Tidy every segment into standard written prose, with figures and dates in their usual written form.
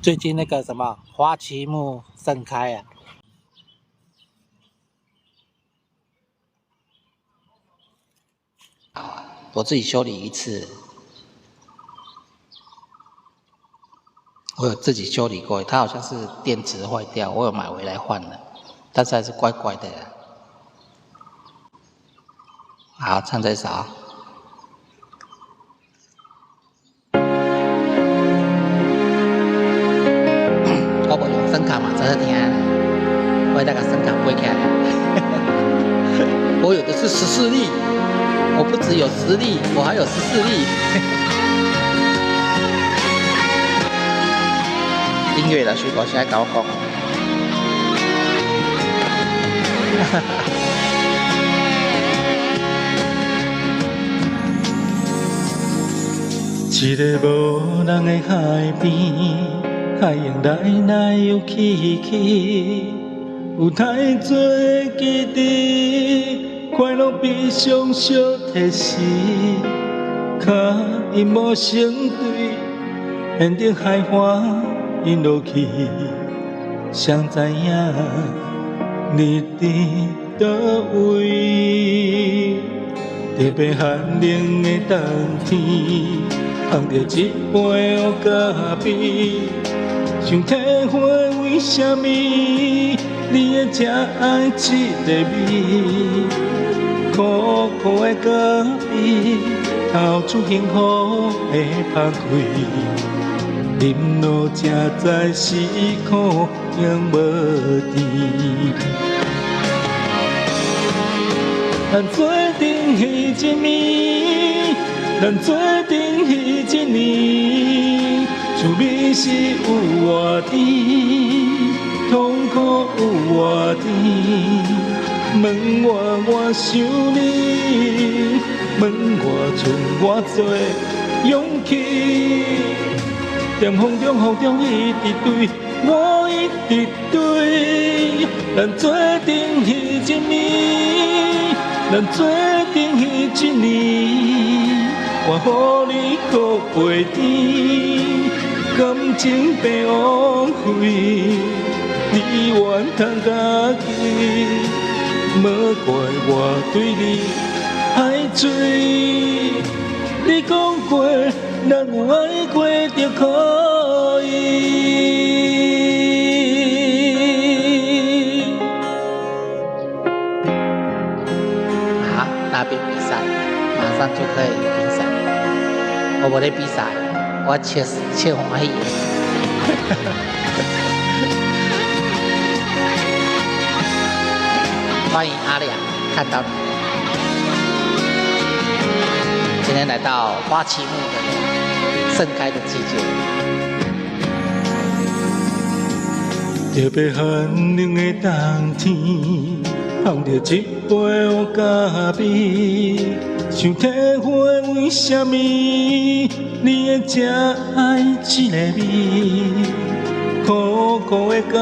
最近那个什么花期木盛开啊，我自己修理一次，我有自己修理过，它好像是电池坏掉，我有买回来换了，但是还是怪怪的。好，唱这首。我无用声卡嘛，在这听，我那个声卡背起来。我有的是14粒，我不只有10粒，我还有14粒。音乐的水果现在跟我讲。一个无人的海边，海洋来来又去去，有太多记忆，快乐悲伤相提示，脚因无成对，现场海花因落去，谁知影你伫倒位？特别寒冷的冬天。捧着一杯黑咖啡，想体会为什么你会这爱这个味？苦苦的咖啡，透出幸福的香气，饮落才知是苦永无甜。咱做阵彼一暝，咱做阵彼一年，趣味是有偌甜，痛苦有偌甜。问我想你，问我剩偌多勇气，在风中雨中一直对，我一直对。咱做阵彼一暝，咱做阵彼一年。我予你靠袂甜，感情被枉费，你怨叹家己，莫怪我对你爱醉。你讲过，咱有爱过就可以。好，那边比赛，马上就可以评审。我无咧比赛，我切欢喜。欢迎阿良，看到你。今天来到花期木的盛开的季节。特别寒冷的冬天，捧着一杯黑咖啡，想体会为什么你会这爱这个味？苦苦的咖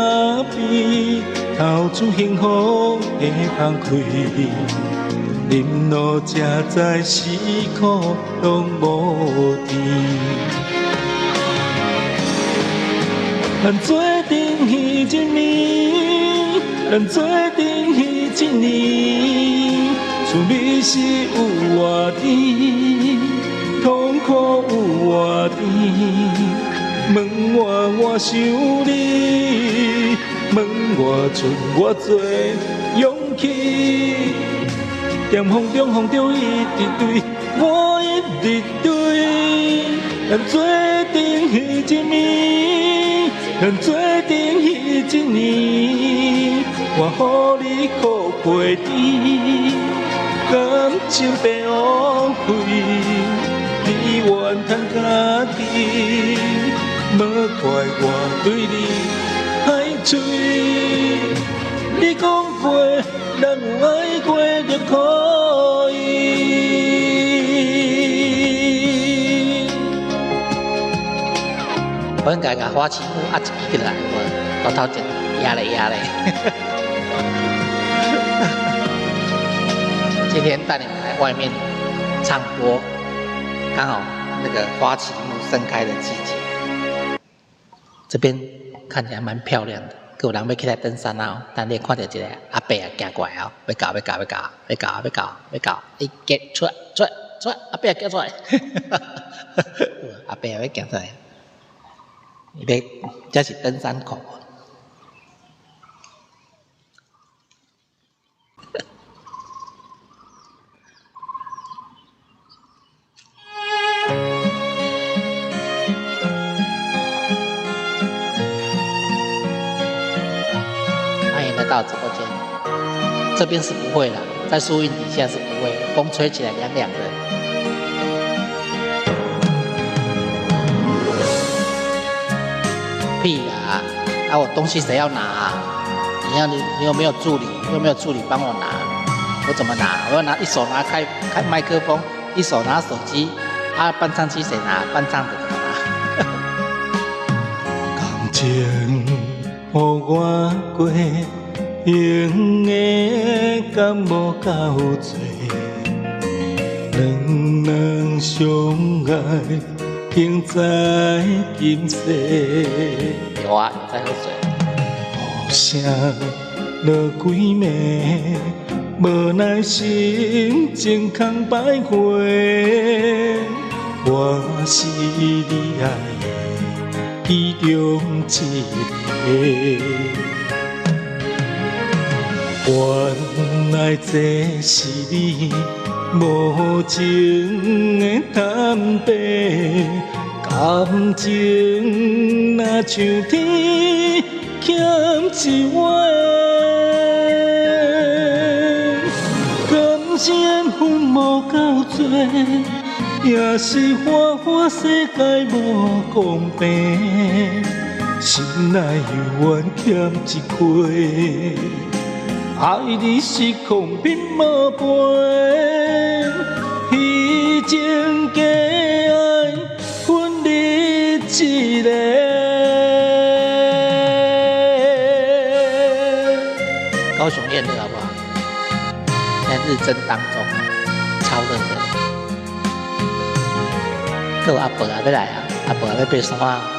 啡，透出幸福的香气，饮落才知是苦拢无甜。咱做阵彼一暝，咱做阵彼一年，趣味是有偌甜，痛苦有偌甜。问我想你，问我剩偌多勇气，在风中一直对，我一直对。咱做阵彼一暝，咱做阵彼一年，我予你靠袂甜，感情被枉费，你怨叹家己，莫怪我对你爱醉。你讲过，咱有爱过就可以。我应该把花期木压一支起来，我头前压嘞。今天带你们来外面唱歌，刚好那个花期木盛开的季节。这边看起来蛮漂亮的，有人要起来登山啊！但你看到一个阿伯啊，行过来哦，要搞，伊get出来，阿伯叫出来，阿伯要行出来，伊要这是登山口。到直播间，这边是不会啦，在树荫底下是不会，风吹起来凉凉的。屁啦！啊，我东西谁要拿啊？你有没有助理？有没有助理帮我拿？我怎么拿？我要拿一手拿开麦克风，一手拿手机。啊，伴唱机谁拿？伴唱的怎么拿？感情予我过。用的敢无够多，两相爱，竟在今世。有啊，在喝水。互相落几暝，无奈心情空摆花。我是你爱的其中一个。原来这是你无情的坦白，感情若像天欠一碗，感情分无够多，也是花花世界无公平，心内犹原欠一块。爱你是空瓶无杯，虚情假爱分你一个。高雄炎热好不好？现在日正当中，超热的。还有阿伯啊要来啊，阿伯要爬山啊。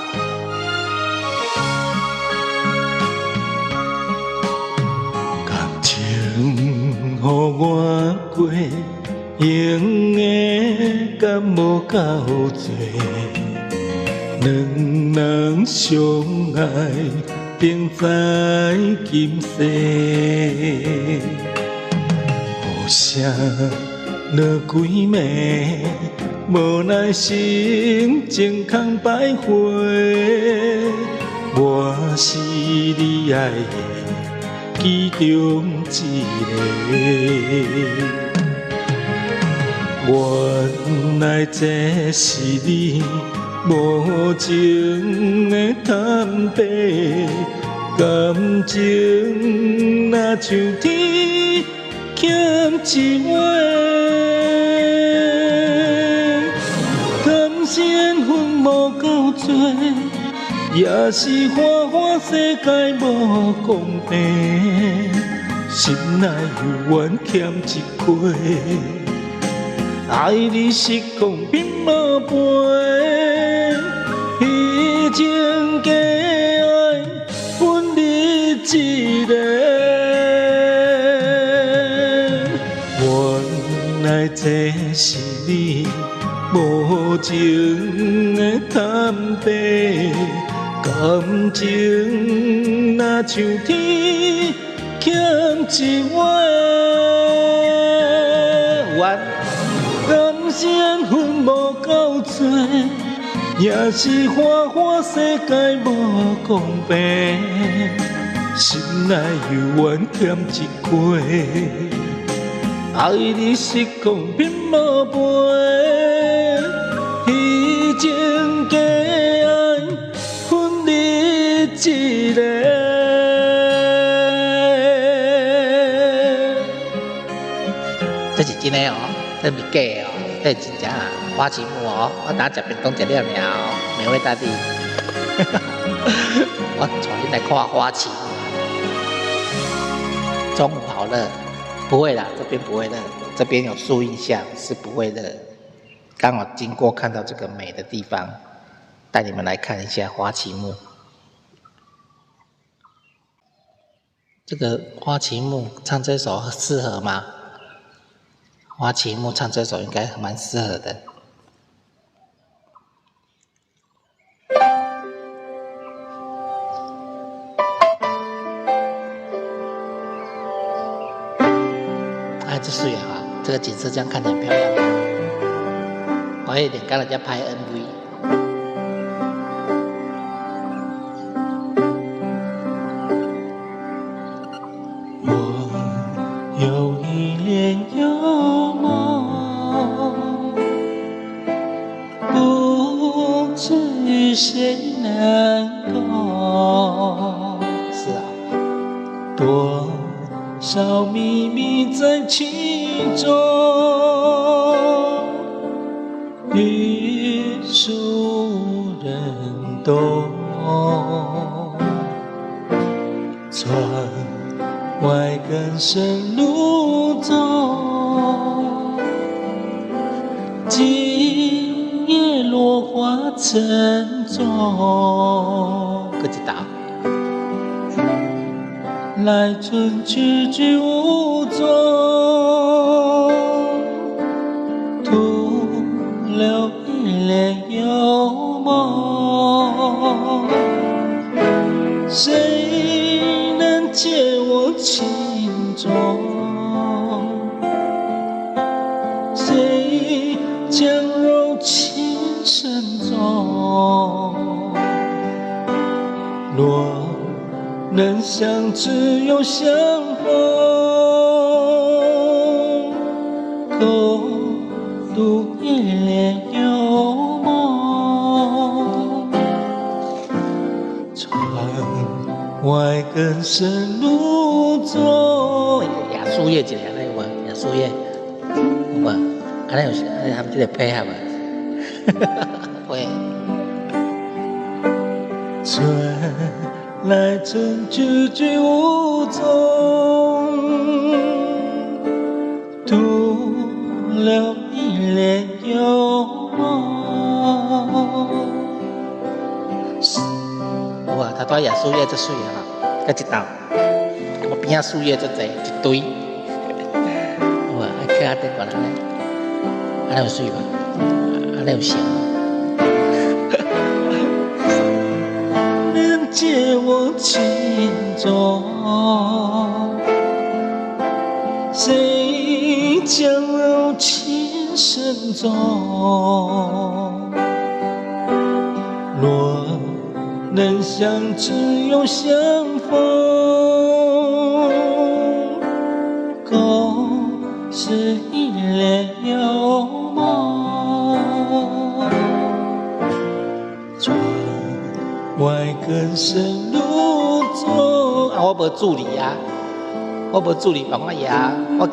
予我过，用的敢无够多，两人相爱，定在今世。互相落几暝，无奈心情空摆花。我是你爱的其中一个，原来这是你无情的坦白，感情若像天欠一碗，感情分无够多。也是花花世界无公平，心内犹原欠一块。爱你是空瓶无杯，虚情假爱分你一个。原来这是你无情的坦白。感情若像天欠一碗，感情分无够多，也是花花世界无公平，心内犹原欠一块。爱你是空瓶无杯，虚情假爱分你一个。这是真的哦，这不是假的哦，这是真正花旗木哦。我等下吃便当吃了了，美味大地。我带你来看花旗木。中午好热，不会啦，这边不会热，这边有树荫下是不会热。刚好经过看到这个美的地方，带你们来看一下花旗木。这个花旗木唱这首适合吗？花旗木唱这首应该蛮适合的。哎，这水啊，这个景色这样看起来很漂亮。我有点跟人家拍 MV。有依恋有梦，不知与谁能共。是啊，多少秘密在其中，欲诉人懂。船外更深路中，今夜落花沉重。搁一道。来春句句无踪，徒留一帘幽梦。谁能解我情衷？谁将柔情深重？若能相知又相逢，共度一帘幽梦。窗外更深路中。亚树叶一个，安尼有无？亚树叶有无？安尼有，安尼含这个配合无？会。春来春句句无踪，徒留一帘幽梦。哇，他带亚树叶这水啊，搁一道，我边仔树叶这济一堆，哇，爱去下顶过来咧，安尼有水无？安尼有香无？解我情衷，谁将柔情深重？若能相知又相逢，共是一帘幽梦。外更深路中。啊，我无助理啊，我无助理帮我压，我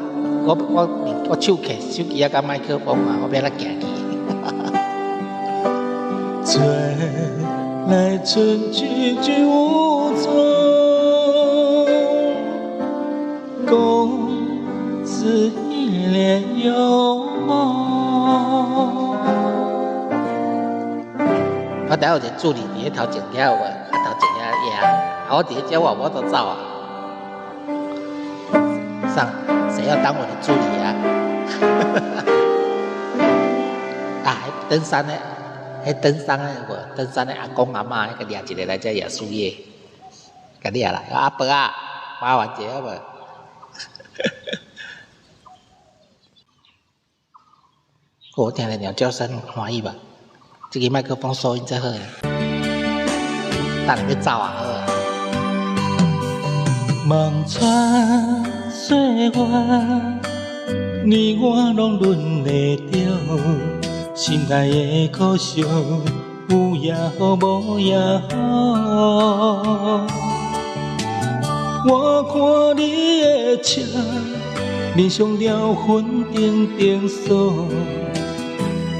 手机啊，甲麦克风啊，我要来行去。春来春句句无踪，共是一帘幽梦。我等下有一个助理伫迄头前遐有无？啊头前遐压，啊我伫迄只我都走啊。上谁要当我的助理啊？啊，登山的，登山的有无？登山的阿公阿嬷，迄个掠一个来遮野树叶，甲掠来。阿伯啊，麻烦一下好无？我听了鸟叫声，欢喜吧？这个麦克风收音真好，等你要走啊好啊。梦穿岁月，你我拢轮会着，心内的苦伤，有也好，无也好。我看你的车，面上了粉丁丁锁。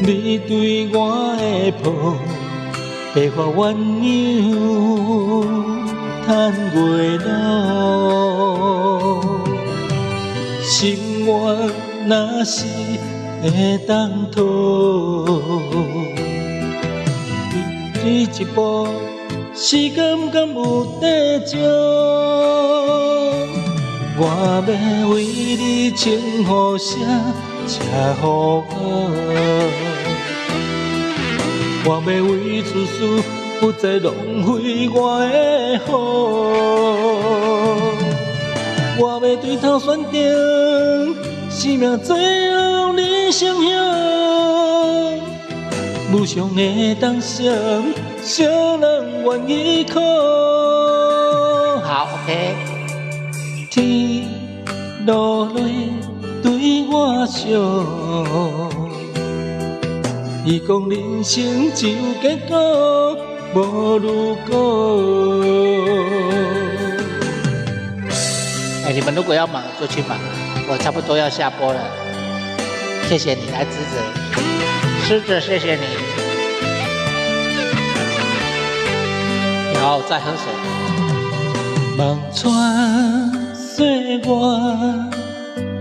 你对我的抱，白发鸳鸯叹月落，心愿若是会当讨，你一步，时间敢有地少？我要为你称呼声，车予我要为自私不再浪费我的好，我要对头选定生命最后你相向，无常的当闪，少人愿意靠。好 ，OK。天落泪对我笑，伊讲人生只有结果，无如果。你们如果要忙就去忙，我差不多要下播了。谢谢你来支持，狮子谢谢你。然后再喝水。望穿岁月，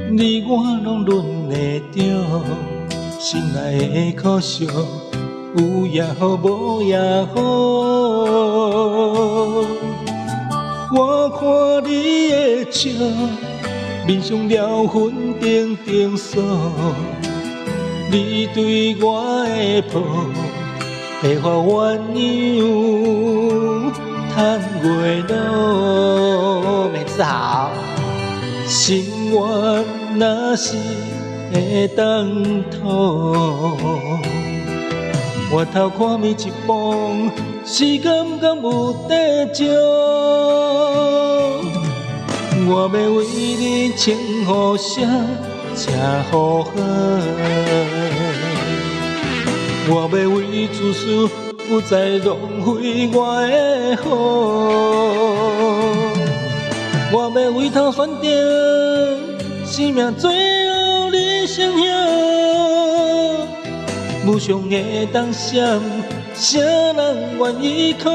你我拢轮会着，心内的苦伤，有也好，无也好。我看你的笑，面上了痕定定锁，你对我的抱，白发鸳鸯叹月落。每次好。心愿若是会当托，回头看每一步，是敢有得着？我要为你称呼声，车予我要为自私不再浪费我的好，我要为头选定生命最后你相向，无常的当闪，啥人愿意靠？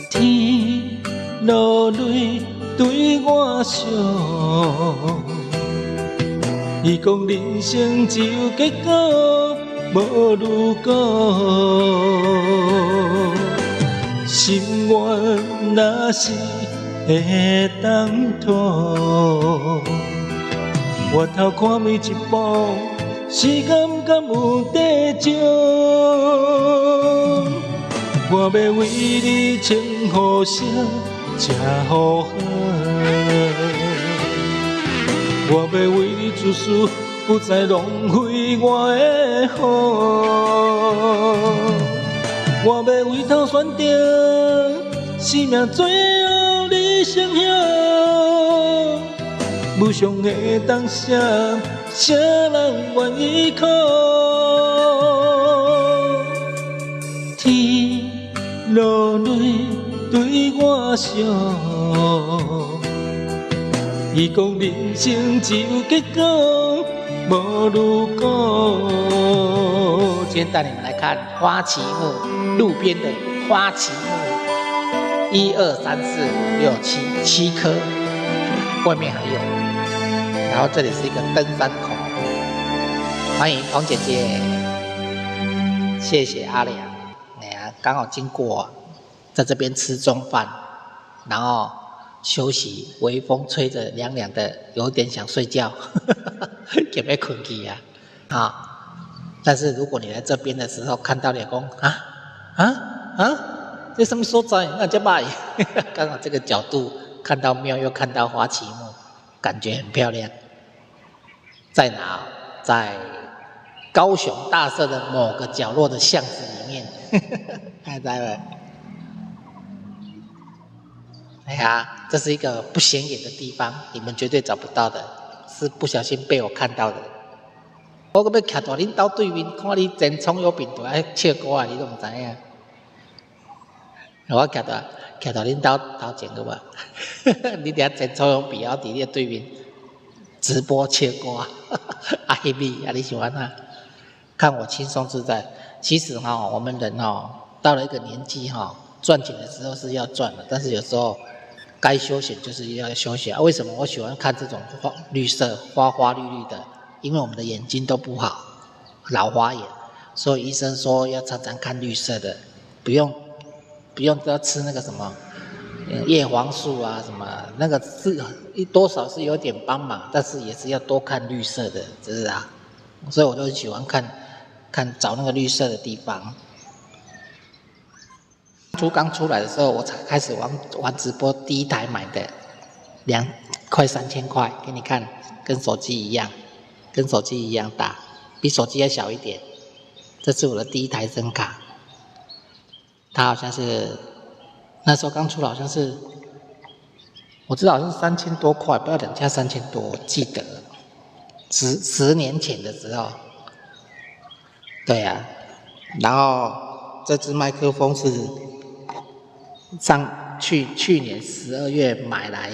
天落泪对我笑，伊讲人生只有结果，无如果。心愿若是会当托，回头看每一步，是敢有得着？我要为你称呼声，车予我要为你自私，不再浪费我的好。我要为头选定生命最后你相向，无常的当闪，啥人愿意靠？天落泪对我笑，伊讲人生只有结果，无如果。今天带你们来看花旗木，路边的花旗木，1、2、3、4、5、6、7棵，外面还有。然后这里是一个登山口，欢迎黄姐姐，谢谢阿良。刚好经过，在这边吃中饭，然后休息，微风吹着凉凉的，有点想睡觉，准备困去啊！啊！但是如果你来这边的时候看到了讲这什么所在？那就卖，刚好这个角度看到庙，又看到花旗木，感觉很漂亮。在哪？在高雄大社的某个角落的巷子里面，看到了。哎呀，这是一个不显眼的地方，你们绝对找不到的，是不小心被我看到的。我要徛在恁兜对面，看你真葱有病毒，爱笑歌啊，你都唔知影。我徛在恁兜头前个嘛，你遐真葱有病，我伫你对面直播笑歌，啊迄味啊，你喜欢啊？看我轻松自在。其实我们人到了一个年纪赚钱的时候是要赚的，但是有时候该休闲就是要休息啊。为什么我喜欢看这种绿色、花花绿绿的？因为我们的眼睛都不好，老花眼，所以医生说要常常看绿色的，不用要吃那个什么叶黄素啊什么，那个是多少是有点帮忙，但是也是要多看绿色的，知是啊？所以我就很喜欢看找那个绿色的地方。刚出来的时候，我才开始玩直播，第一台买的快3000块，给你看，跟手机一样大，比手机还小一点。这是我的第一台声卡，它好像是那时候刚出来，好像是我知道好像是3000多块，不要2家3000多，我记得10年前的时候，对呀、然后这支麦克风是去年12月买来，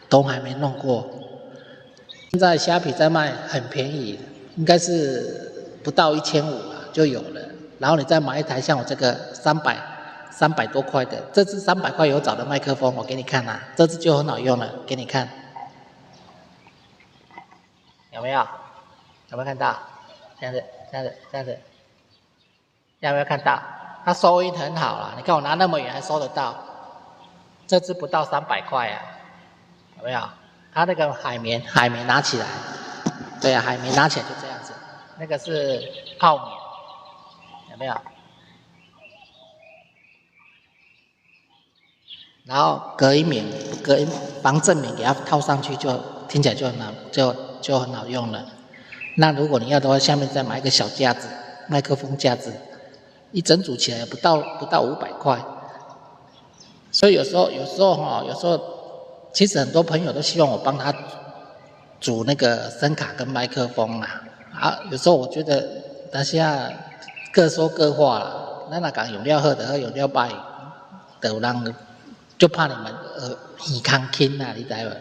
都还没弄过。现在虾皮在卖很便宜，应该是不到1500就有了。然后你再买一台像我这个300多块的，这支300块有找的麦克风，我给你看啊，这支就很好用了，给你看，有没有？有没有看到？这样子，有没有看到？它收音很好啦，你看我拿那么远还收得到，这支不到300块啊，有没有？它那个海绵拿起来，对啊，海绵拿起来就这样子，那个是泡棉，有没有？然后隔音防震棉给它套上去，就听起来就很好用了。那如果你要的话，下面再买一个小架子，麦克风架子，一整组起来不到500块。所以有时候其实很多朋友都希望我帮他组那个声卡跟麦克风啊。有时候我觉得大家各说各话啦，咱若讲用了好就好，用了歹就有人就怕你们耳康轻啊，你知无？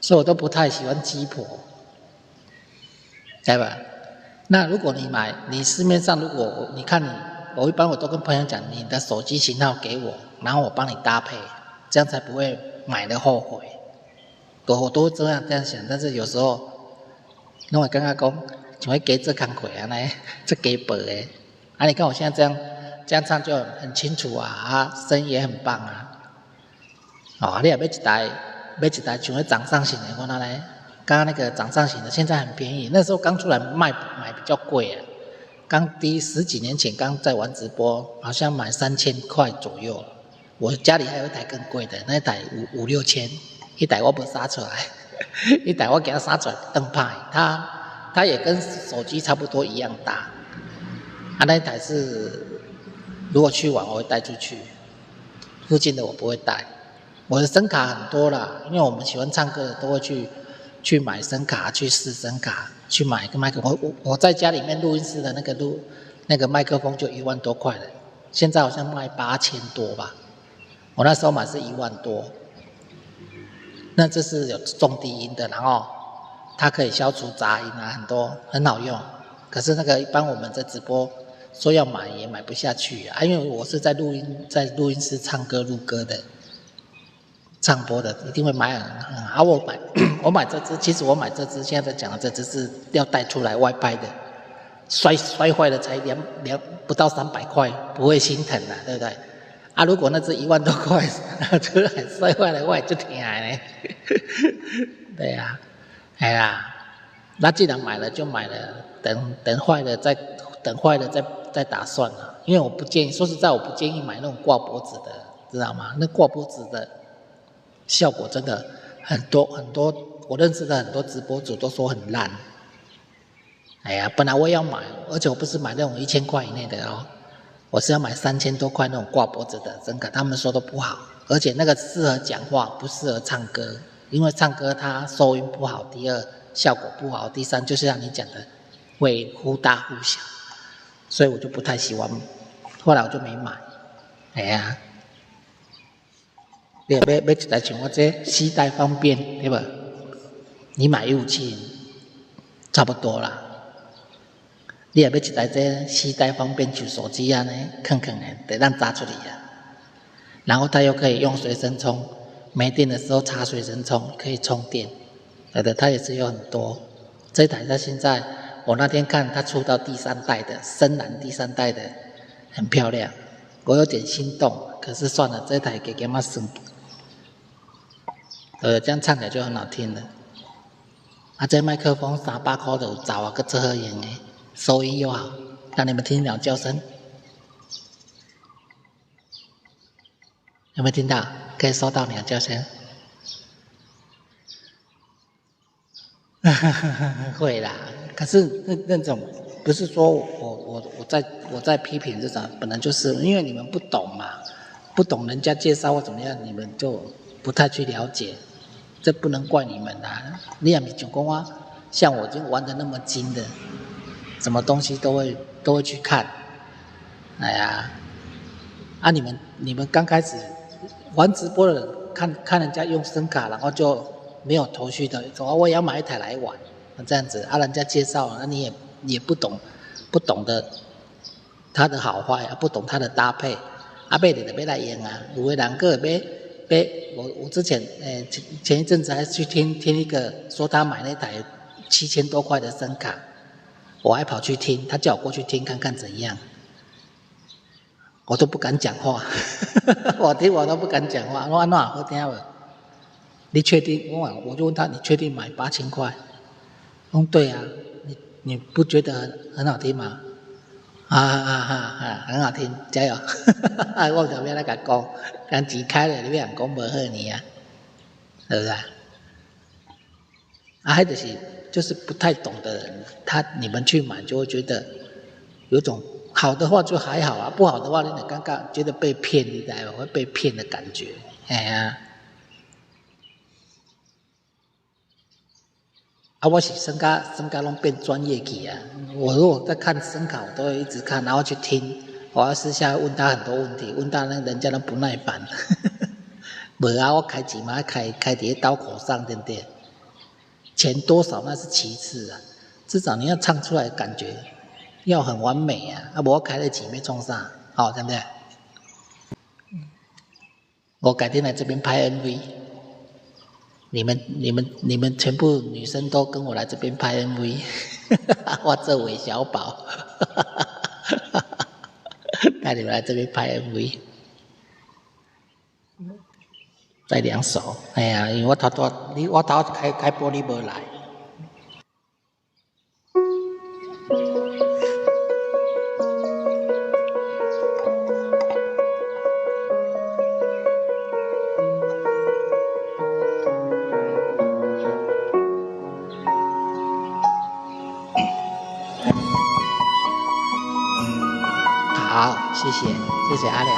所以我都不太喜欢鸡婆，对吧？那如果你市面上如果你看我一般我都跟朋友讲，你的手机型号给我，然后我帮你搭配，这样才不会买了后悔。我都这样想，但是有时候我会感觉讲，像会加这工课啊，这加薄的。你看我现在这样唱就很清楚啊，声音也很棒啊。你也买一台像那掌上型的，我拿来，刚刚那个掌上型的现在很便宜，那时候刚出来买比较贵啊。10几年前刚在玩直播，好像买3000块左右。我家里还有一台更贵的，那一台5、6千，一台我不杀出来，一台我给它杀出来灯牌，它也跟手机差不多一样大。那一台是如果去玩我会带出去，附近的我不会带。我的声卡很多啦，因为我们喜欢唱歌的都会去买声卡，去试声卡，去买个麦克风。我在家里面录音室的那个麦克风就1万多块了，现在好像卖8000多吧。我那时候买是1万多。那这是有重低音的，然后它可以消除杂音啊，很多很好用。可是那个一般我们在直播说要买也买不下去啊，因为我是在录音室唱歌录歌的。唱播的一定会买很我买这支，其实我买这支现在在讲的这支是要带出来外拍的，摔坏了才不到300块，不会心疼的，对不对？如果那支1万多块拿出来摔坏了，我也就疼呢。对呀，那既然买了就买了，等坏了再打算了，因为我不建议，说实在我不建议买那种挂脖子的，知道吗？那挂脖子的效果真的很多，我认识的很多直播主都说很烂。本来我也要买，而且我不是买那种1000块以内的哦，我是要买3000多块那种挂脖子的声卡，他们说都不好，而且那个适合讲话，不适合唱歌，因为唱歌它收音不好，第二效果不好，第三就是像你讲的会忽大忽小，所以我就不太喜欢，后来我就没买。你买一台像我这携带方便，对吧？你买157差不多啦。你也买一台这携带方便，像手机呢，坑的，得让扎出来啊。然后它又可以用随身充，没电的时候插随身充，可以充电。它也是有很多。这台它现在，我那天看它出到第3代的，深蓝第3代的，很漂亮。我有点心动，可是算了，这台给妈这样唱起来就很好听了。这麦克风300块就有找啊，个这合用的，收音又好，让你们听鸟叫声。有没有听到？可以收到鸟叫声。会啦，可是那种不是说我在批评这种，本来就是因为你们不懂嘛，不懂人家介绍或怎么样，你们就不太去了解，这不能怪你们啦。你也不是讲啊，像我就玩得那么精的，什么东西都会去看，哎呀，你们刚开始玩直播的人，看人家用声卡，然后就没有头绪的，说我也要买一台来玩，这样子人家介绍，你也不懂得它的好坏，不懂它的搭配，买就要来用啊。有的人个买，我之前前一阵子还去听一个说他买那台7000多块的声卡，我还跑去听，他叫我过去听看看怎样，我都不敢讲话，我听我都不敢讲话，我说好听无？你确定？我就问他，你确定买8000块？对啊，你不觉得很好听吗？很好听，加油！我就要来甲讲，但钱开了，你要人讲无好呢啊，是不是啊？还就是不太懂的人，你们去买就会觉得有种好的话就还好啊，不好的话你很尴尬，觉得被骗，你知道吗？会被骗的感觉，哎呀。我是声卡拢变专业去啊！我如果在看声卡，我都会一直看，然后去听。我要私下问他很多问题，问到人家都不耐烦。没啊，我开钱嘛，开在刀口上，对不对？钱多少那是其次啊，至少你要唱出来的感觉要很完美啊！我开了钱要创啥？好，对不对？我改天来这边拍 MV。你们全部女生都跟我来这边拍 MV， 我这韦小宝，带你们来这边拍 MV， 再2首，哎呀，因为我头开播你没来。好，谢谢阿良。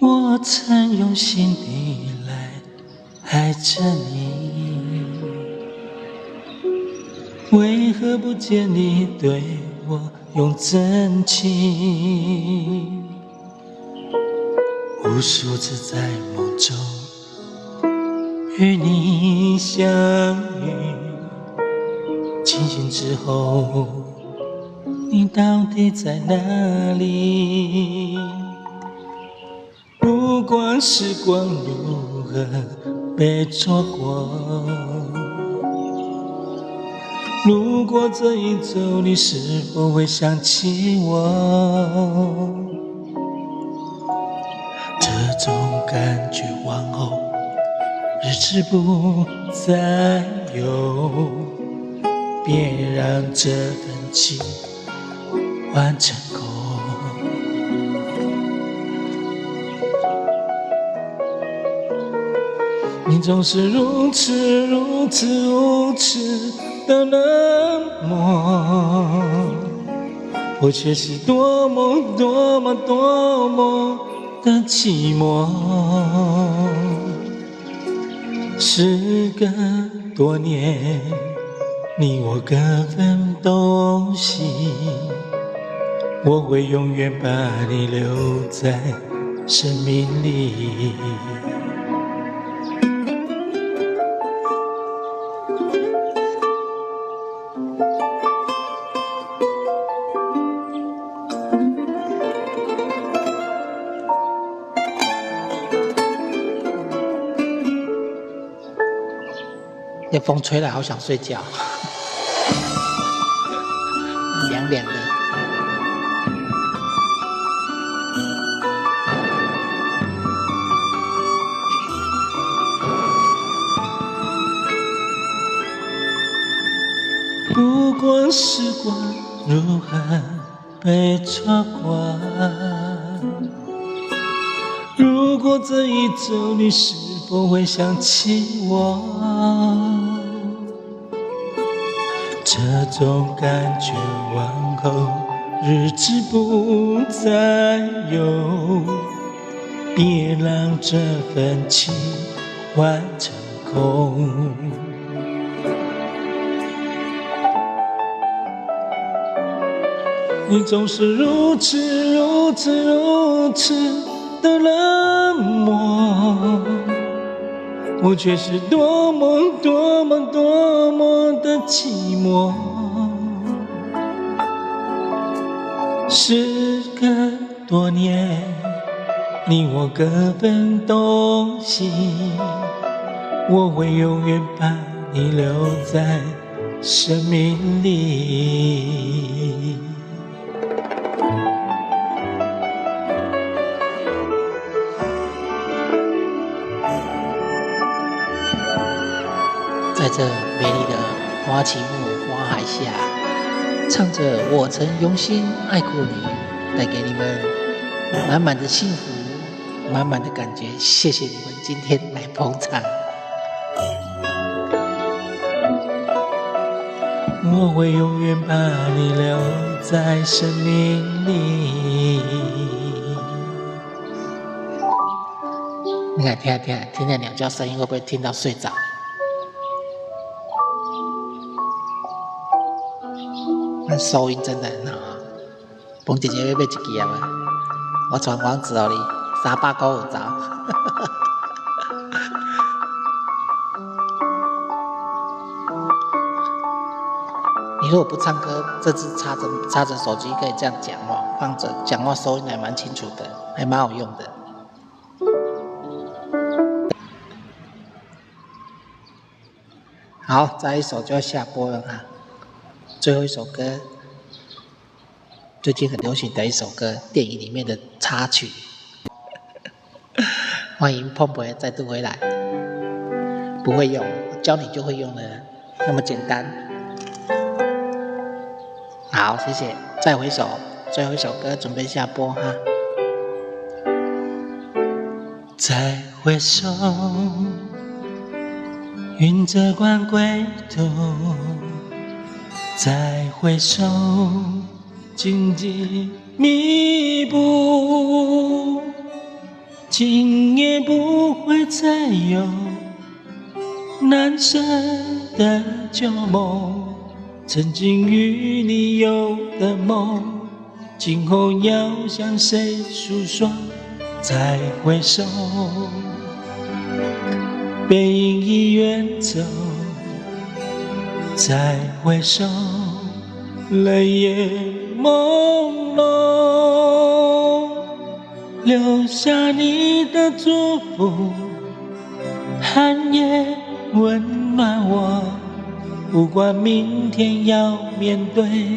我曾用心地来爱着你，为何不见你对我用真情？无数次在梦中与你相遇，清醒之后，你到底在哪里？不管时光如何被错过，路过这一周，你是否会想起我？这种感觉往后日子不再有，别让这份情完成空。你总是如此的冷漠，我却是多么的寂寞。时隔多年，你我各分东西，我会永远把你留在生命里。那风吹来，好想睡觉，凉凉的。不管时光如何被错过，如果这一走，你是否会想起我？这种感觉往后日子不再有，别让这份情换成空。你总是如此如此如此的冷漠，我却是多么多么多么的寂寞。时隔多年，你我各分东西，我会永远把你留在生命里。在这美丽的花旗木花海下，唱着我曾用心爱过你，带给你们满满的幸福，满满的感觉。谢谢你们今天来捧场。我会永远把你留在生命里。你看，听见鸟叫声音，会不会听到睡着？那收音真的很好啊！彭姐姐要买一支啊？我传网址给你，300块有找。你如果不唱歌，这支插着手机可以这样讲话，放着讲话收音还蛮清楚的，还蛮好用的。好，再一首就要下播了啊！最后一首歌，最近很流行的一首歌，电影里面的插曲。欢迎碰碰再度回来。不会用，我教你就会用了，那么简单。好，谢谢。再回首，最后一首歌准备下播哈。再回首，云遮关归途。再回首，荆棘密布，今夜不会再有难舍的旧梦。曾经与你有的梦，今后要向谁诉说？再回首，背影已远走。再回首，泪也朦胧，留下你的祝福，寒夜温暖我。不管明天要面对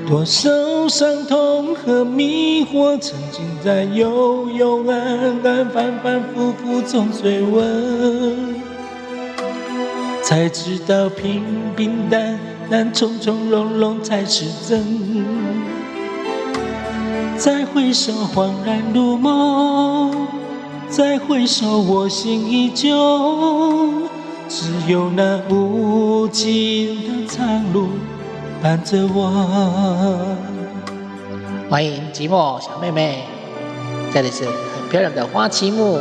多少伤痛和迷惑，曾经在幽幽暗暗、反反复复中追问。才知道平平淡淡、从从容容才是真。再回首，恍然如梦；再回首，我心依旧。只有那无尽的长路伴着我。欢迎寂寞小妹妹，这里是很漂亮的花旗木，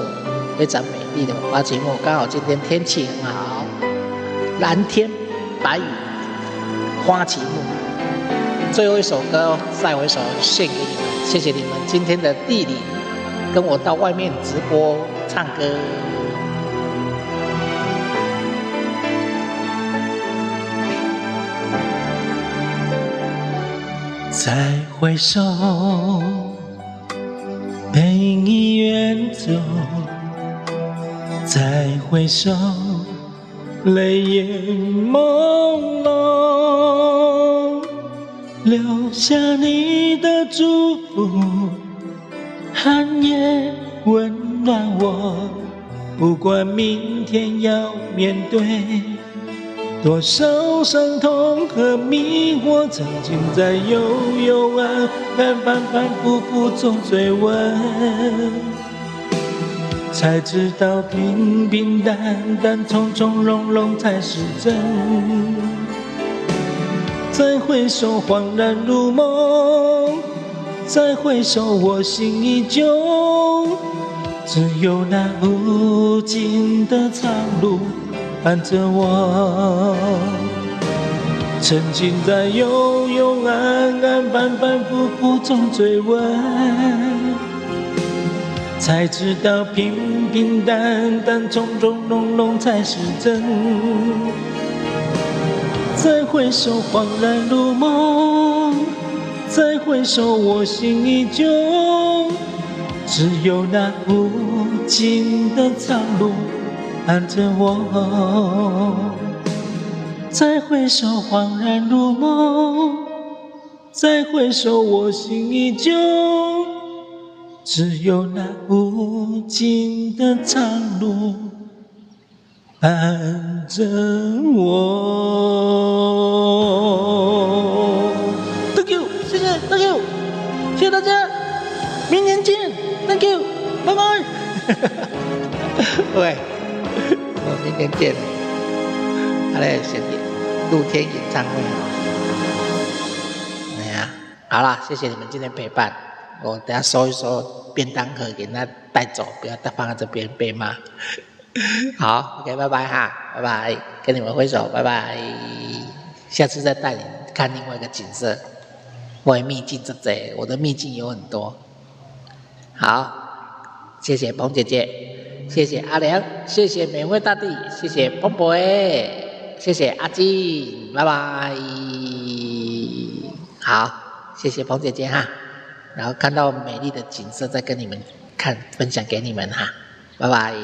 非常美丽的花旗木。刚好今天天气很好。蓝天白云，花旗木。最后一首歌再回首献给你们，谢谢你们今天的莅临，跟我到外面直播唱歌。再回首，背影已远走。再回首，泪眼朦胧，留下你的祝福，寒夜温暖我。不管明天要面对多少伤痛和迷惑，曾经在幽幽暗暗、反反复复中追问，才知道平平淡淡、从从容容才是真。再回首，恍然如梦；再回首，我心依旧。只有那无尽的长路伴着我，曾经在幽幽暗暗、反反复复中追问，才知道平平淡淡、从从容容才是真。再回首，恍然如梦；再回首，我心依旧。只有那无尽的长路伴着我。再回首，恍然如梦；再回首，我心依旧。只有那无尽的长路伴着我。Thank you， 谢谢 ，Thank you， 谢谢大家，明年见。Thank you， 拜拜。喂，我明天见。好嘞，先露天演唱会哦。哎呀，好啦，谢谢你们今天陪伴。我等下收一收便当盒，给他带走，不要再放在这边被骂。好 ，OK， 拜拜哈，拜拜，跟你们挥手，拜拜。下次再带你看另外一个景色。我的秘境这贼，我的秘境有很多。好，谢谢彭姐姐，谢谢阿良，谢谢美味大地，谢谢彭博诶，谢谢阿金，拜拜。好，谢谢彭姐姐哈，然后看到美丽的景色再跟你们看，分享给你们哈，拜拜。